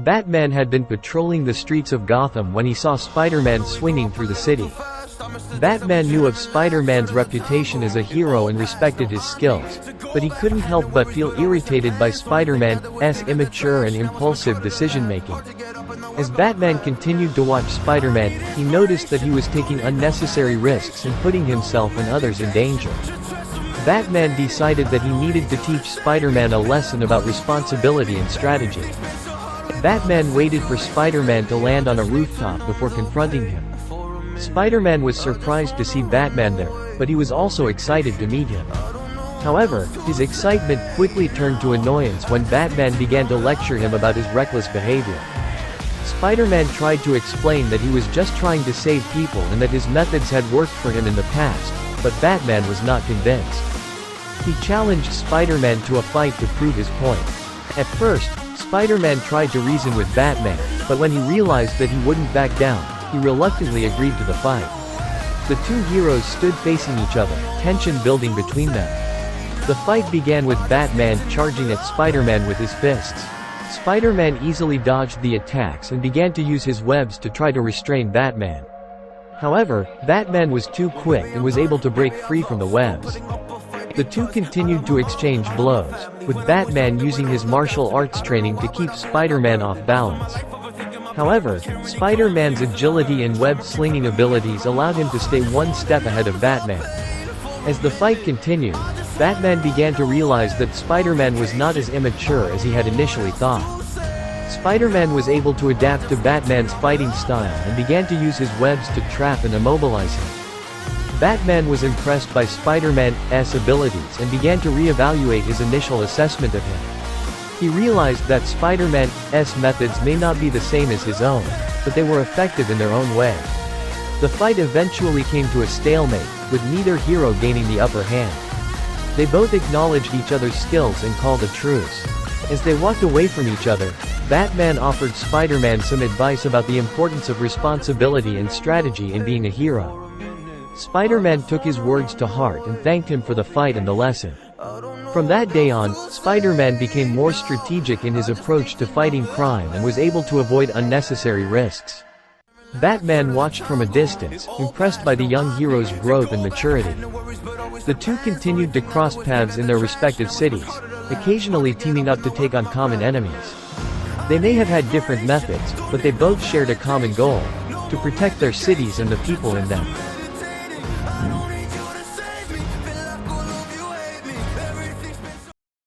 Batman had been patrolling the streets of Gotham when he saw Spider-Man swinging through the city. Batman knew of Spider-Man's reputation as a hero and respected his skills, but he couldn't help but feel irritated by Spider-Man's immature and impulsive decision-making. As Batman continued to watch Spider-Man, he noticed that he was taking unnecessary risks and putting himself and others in danger. Batman decided that he needed to teach Spider-Man a lesson about responsibility and strategy. Batman waited for Spider-Man to land on a rooftop before confronting him. Spider-Man was surprised to see Batman there, but he was also excited to meet him. However, his excitement quickly turned to annoyance when Batman began to lecture him about his reckless behavior. Spider-Man tried to explain that he was just trying to save people and that his methods had worked for him in the past, but Batman was not convinced. He challenged Spider-Man to a fight to prove his point. At first, Spider-Man tried to reason with Batman, but when he realized that he wouldn't back down, he reluctantly agreed to the fight. The two heroes stood facing each other, tension building between them. The fight began with Batman charging at Spider-Man with his fists. Spider-Man easily dodged the attacks and began to use his webs to try to restrain Batman. However, Batman was too quick and was able to break free from the webs. The two continued to exchange blows, with Batman using his martial arts training to keep Spider-Man off balance. However, Spider-Man's agility and web-slinging abilities allowed him to stay one step ahead of Batman. As the fight continued, Batman began to realize that Spider-Man was not as immature as he had initially thought. Spider-Man was able to adapt to Batman's fighting style and began to use his webs to trap and immobilize him. Batman was impressed by Spider-Man's abilities and began to re-evaluate his initial assessment of him. He realized that Spider-Man's methods may not be the same as his own, but they were effective in their own way. The fight eventually came to a stalemate, with neither hero gaining the upper hand. They both acknowledged each other's skills and called a truce. As they walked away from each other, Batman offered Spider-Man some advice about the importance of responsibility and strategy in being a hero. Spider-Man took his words to heart and thanked him for the fight and the lesson. From that day on, Spider-Man became more strategic in his approach to fighting crime and was able to avoid unnecessary risks. Batman watched from a distance, impressed by the young hero's growth and maturity. The two continued to cross paths in their respective cities, occasionally teaming up to take on common enemies. They may have had different methods, but they both shared a common goal: to protect their cities and the people in them.